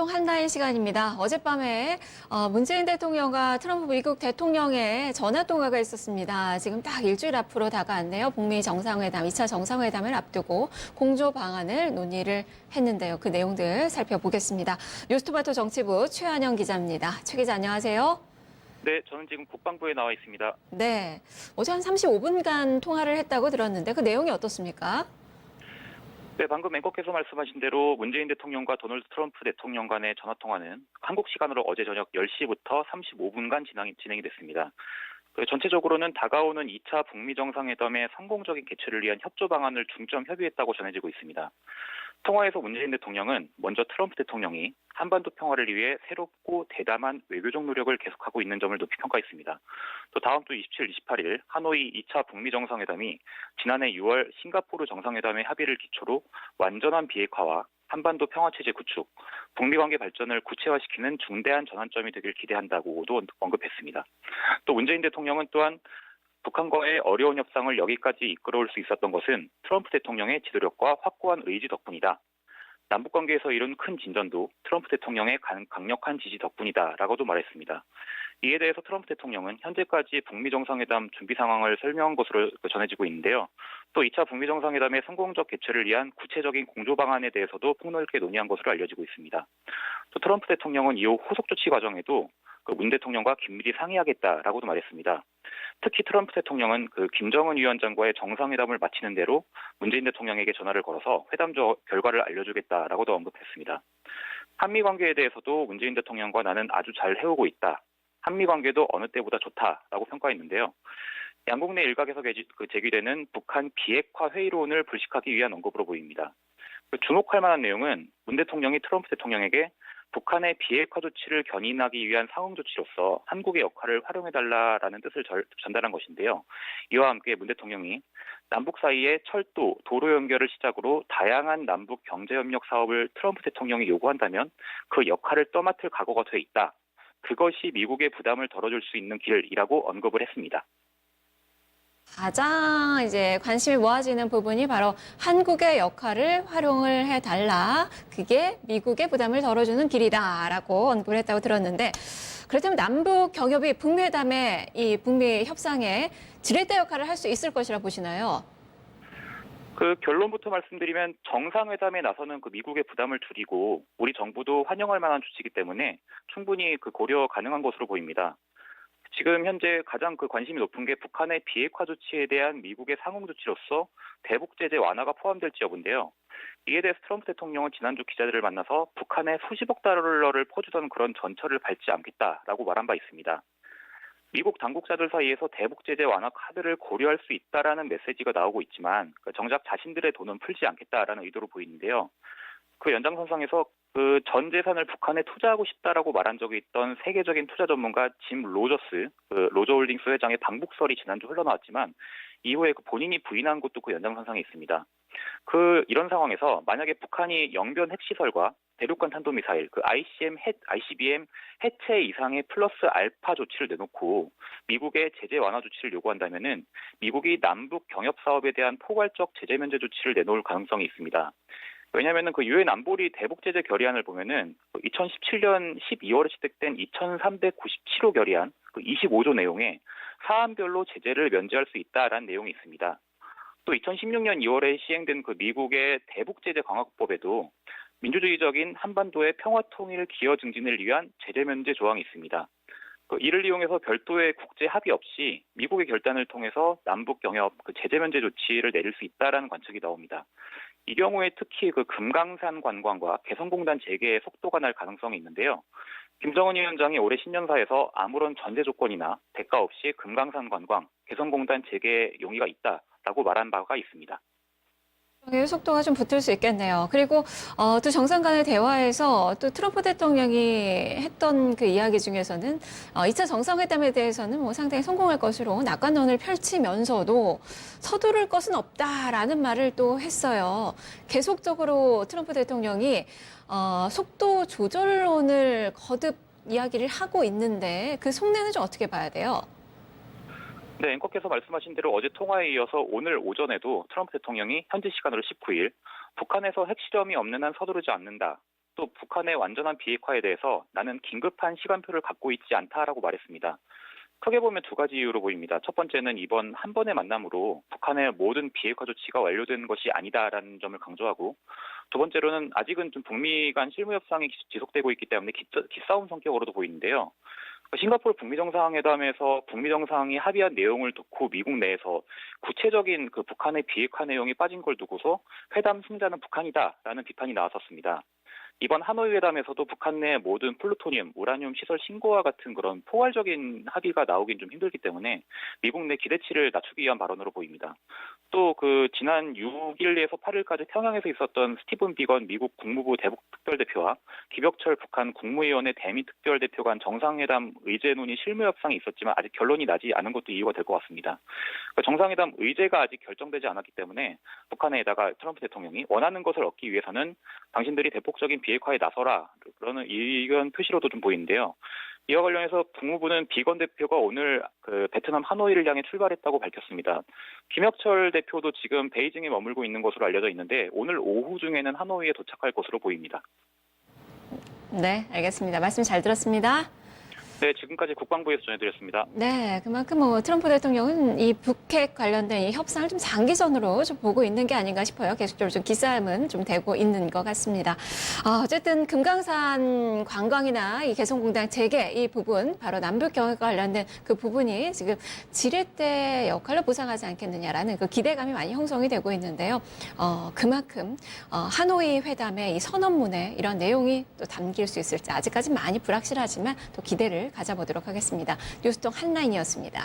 방송 한라인 시간입니다. 어젯밤에 문재인 대통령과 트럼프 미국 대통령의 전화통화가 있었습니다. 지금 딱 일주일 앞으로 다가왔네요. 북미 정상회담, 2차 정상회담을 앞두고 공조 방안을 논의를 했는데요. 그 내용들 살펴보겠습니다. 뉴스토마토 정치부 최한영 기자입니다. 최 기자 안녕하세요. 네, 저는 지금 국방부에 나와 있습니다. 네, 어제 한 35분간 통화를 했다고 들었는데 그 내용이 어떻습니까? 네, 방금 앵커께서 말씀하신 대로 문재인 대통령과 도널드 트럼프 대통령 간의 전화통화는 한국 시간으로 어제 저녁 10시부터 35분간 진행이 됐습니다. 전체적으로는 다가오는 2차 북미 정상회담의 성공적인 개최를 위한 협조 방안을 중점 협의했다고 전해지고 있습니다. 통화에서 문재인 대통령은 먼저 트럼프 대통령이 한반도 평화를 위해 새롭고 대담한 외교적 노력을 계속하고 있는 점을 높이 평가했습니다. 또 다음 주 27, 28일 하노이 2차 북미 정상회담이 지난해 6월 싱가포르 정상회담의 합의를 기초로 완전한 비핵화와 한반도 평화체제 구축, 북미 관계 발전을 구체화시키는 중대한 전환점이 되길 기대한다고도 언급했습니다. 또 문재인 대통령은 또한 북한과의 어려운 협상을 여기까지 이끌어올 수 있었던 것은 트럼프 대통령의 지도력과 확고한 의지 덕분이다. 남북관계에서 이룬 큰 진전도 트럼프 대통령의 강력한 지지 덕분이다라고도 말했습니다. 이에 대해서 트럼프 대통령은 현재까지 북미 정상회담 준비 상황을 설명한 것으로 전해지고 있는데요. 또 2차 북미 정상회담의 성공적 개최를 위한 구체적인 공조 방안에 대해서도 폭넓게 논의한 것으로 알려지고 있습니다. 또 트럼프 대통령은 이후 후속 조치 과정에도 문 대통령과 긴밀히 상의하겠다라고도 말했습니다. 특히 트럼프 대통령은 김정은 위원장과의 정상회담을 마치는 대로 문재인 대통령에게 전화를 걸어서 회담 결과를 알려주겠다라고도 언급했습니다. 한미 관계에 대해서도 문재인 대통령과 나는 아주 잘 해오고 있다. 한미 관계도 어느 때보다 좋다라고 평가했는데요. 양국 내 일각에서 제기되는 북한 비핵화 회의론을 불식하기 위한 언급으로 보입니다. 주목할 만한 내용은 문 대통령이 트럼프 대통령에게 북한의 비핵화 조치를 견인하기 위한 상응 조치로서 한국의 역할을 활용해달라라는 뜻을 전달한 것인데요. 이와 함께 문 대통령이 남북 사이의 철도, 도로 연결을 시작으로 다양한 남북 경제협력 사업을 트럼프 대통령이 요구한다면 그 역할을 떠맡을 각오가 돼 있다. 그것이 미국의 부담을 덜어줄 수 있는 길이라고 언급을 했습니다. 가장 이제 관심이 모아지는 부분이 바로 한국의 역할을 활용을 해달라. 그게 미국의 부담을 덜어주는 길이다라고 언급을 했다고 들었는데 그렇다면 남북 경협이 북미회담에 이 북미 협상에 지렛대 역할을 할 수 있을 것이라 보시나요? 결론부터 말씀드리면 정상회담에 나서는 미국의 부담을 줄이고 우리 정부도 환영할 만한 조치이기 때문에 충분히 고려 가능한 것으로 보입니다. 지금 현재 가장 관심이 높은 게 북한의 비핵화 조치에 대한 미국의 상응 조치로서 대북 제재 완화가 포함될지 여부인데요. 이에 대해서 트럼프 대통령은 지난주 기자들을 만나서 북한에 수십억 달러를 퍼주던 그런 전철을 밟지 않겠다라고 말한 바 있습니다. 미국 당국자들 사이에서 대북 제재 완화 카드를 고려할 수 있다라는 메시지가 나오고 있지만 정작 자신들의 돈은 풀지 않겠다라는 의도로 보이는데요. 연장선상에서 전 재산을 북한에 투자하고 싶다라고 말한 적이 있던 세계적인 투자 전문가 짐 로저스, 로저홀딩스 회장의 방북설이 지난주 흘러나왔지만 이후에 본인이 부인한 것도 연장선상에 있습니다. 이런 상황에서 만약에 북한이 영변 핵시설과 대륙간 탄도미사일, ICBM 해체 이상의 플러스 알파 조치를 내놓고 미국의 제재 완화 조치를 요구한다면은 미국이 남북 경협 사업에 대한 포괄적 제재 면제 조치를 내놓을 가능성이 있습니다. 왜냐하면 유엔 안보리 대북 제재 결의안을 보면은 2017년 12월에 채택된 2397호 결의안 25조 내용에 사안별로 제재를 면제할 수 있다라는 내용이 있습니다. 또 2016년 2월에 시행된 미국의 대북 제재 강화법에도 민주주의적인 한반도의 평화 통일 기여 증진을 위한 제재 면제 조항이 있습니다. 이를 이용해서 별도의 국제 합의 없이 미국의 결단을 통해서 남북 경협 제재 면제 조치를 내릴 수 있다라는 관측이 나옵니다. 이 경우에 특히 금강산 관광과 개성공단 재개의 속도가 날 가능성이 있는데요. 김정은 위원장이 올해 신년사에서 아무런 전제 조건이나 대가 없이 금강산 관광, 개성공단 재개 용의가 있다라고 말한 바가 있습니다. 속도가 좀 붙을 수 있겠네요. 그리고 또 정상 간의 대화에서 또 트럼프 대통령이 했던 이야기 중에서는 2차 정상회담에 대해서는 상당히 성공할 것으로 낙관론을 펼치면서도 서두를 것은 없다라는 말을 또 했어요. 계속적으로 트럼프 대통령이 속도 조절론을 거듭 이야기를 하고 있는데 그 속내는 좀 어떻게 봐야 돼요? 네, 앵커께서 말씀하신 대로 어제 통화에 이어서 오늘 오전에도 트럼프 대통령이 현지 시간으로 19일 북한에서 핵실험이 없는 한 서두르지 않는다. 또 북한의 완전한 비핵화에 대해서 나는 긴급한 시간표를 갖고 있지 않다라고 말했습니다. 크게 보면 두 가지 이유로 보입니다. 첫 번째는 이번 한 번의 만남으로 북한의 모든 비핵화 조치가 완료된 것이 아니다라는 점을 강조하고, 두 번째로는 아직은 좀 북미 간 실무 협상이 지속되고 있기 때문에 기싸움 성격으로도 보이는데요. 싱가포르 북미 정상회담에서 북미 정상이 합의한 내용을 두고 미국 내에서 구체적인 그 북한의 비핵화 내용이 빠진 걸 두고서 회담 승자는 북한이다라는 비판이 나왔었습니다. 이번 하노이 회담에서도 북한 내 모든 플루토늄, 우라늄 시설 신고와 같은 그런 포괄적인 합의가 나오긴 좀 힘들기 때문에 미국 내 기대치를 낮추기 위한 발언으로 보입니다. 또 그 지난 6일에서 8일까지 평양에서 있었던 스티븐 비건 미국 국무부 대북 특별대표와 김혁철 북한 국무위원회 대미 특별대표 간 정상회담 의제 논의 실무 협상이 있었지만 아직 결론이 나지 않은 것도 이유가 될 것 같습니다. 정상회담 의제가 아직 결정되지 않았기 때문에 북한에다가 트럼프 대통령이 원하는 것을 얻기 위해서는 당신들이 대폭적인 비핵화에 나서라, 그러는 의견 표시로도 좀 보이는데요. 이와 관련해서 국무부는 비건 대표가 오늘 그 베트남 하노이를 향해 출발했다고 밝혔습니다. 김혁철 대표도 지금 베이징에 머물고 있는 것으로 알려져 있는데 오늘 오후 중에는 하노이에 도착할 것으로 보입니다. 네, 알겠습니다. 말씀 잘 들었습니다. 네, 지금까지 국방부에서 전해드렸습니다. 네, 그만큼 뭐 트럼프 대통령은 이 북핵 관련된 이 협상을 좀 장기전으로 좀 보고 있는 게 아닌가 싶어요. 계속적으로 좀 기싸움은 좀 되고 있는 것 같습니다. 어쨌든 금강산 관광이나 이 개성공단 재개 이 부분, 바로 남북 경협과 관련된 그 부분이 지금 지렛대 역할을 보상하지 않겠느냐라는 그 기대감이 많이 형성이 되고 있는데요. 그만큼 하노이 회담의 이 선언문에 이런 내용이 또 담길 수 있을지 아직까지 많이 불확실하지만 또 기대를 가져보도록 하겠습니다. 뉴스통 한라인이었습니다.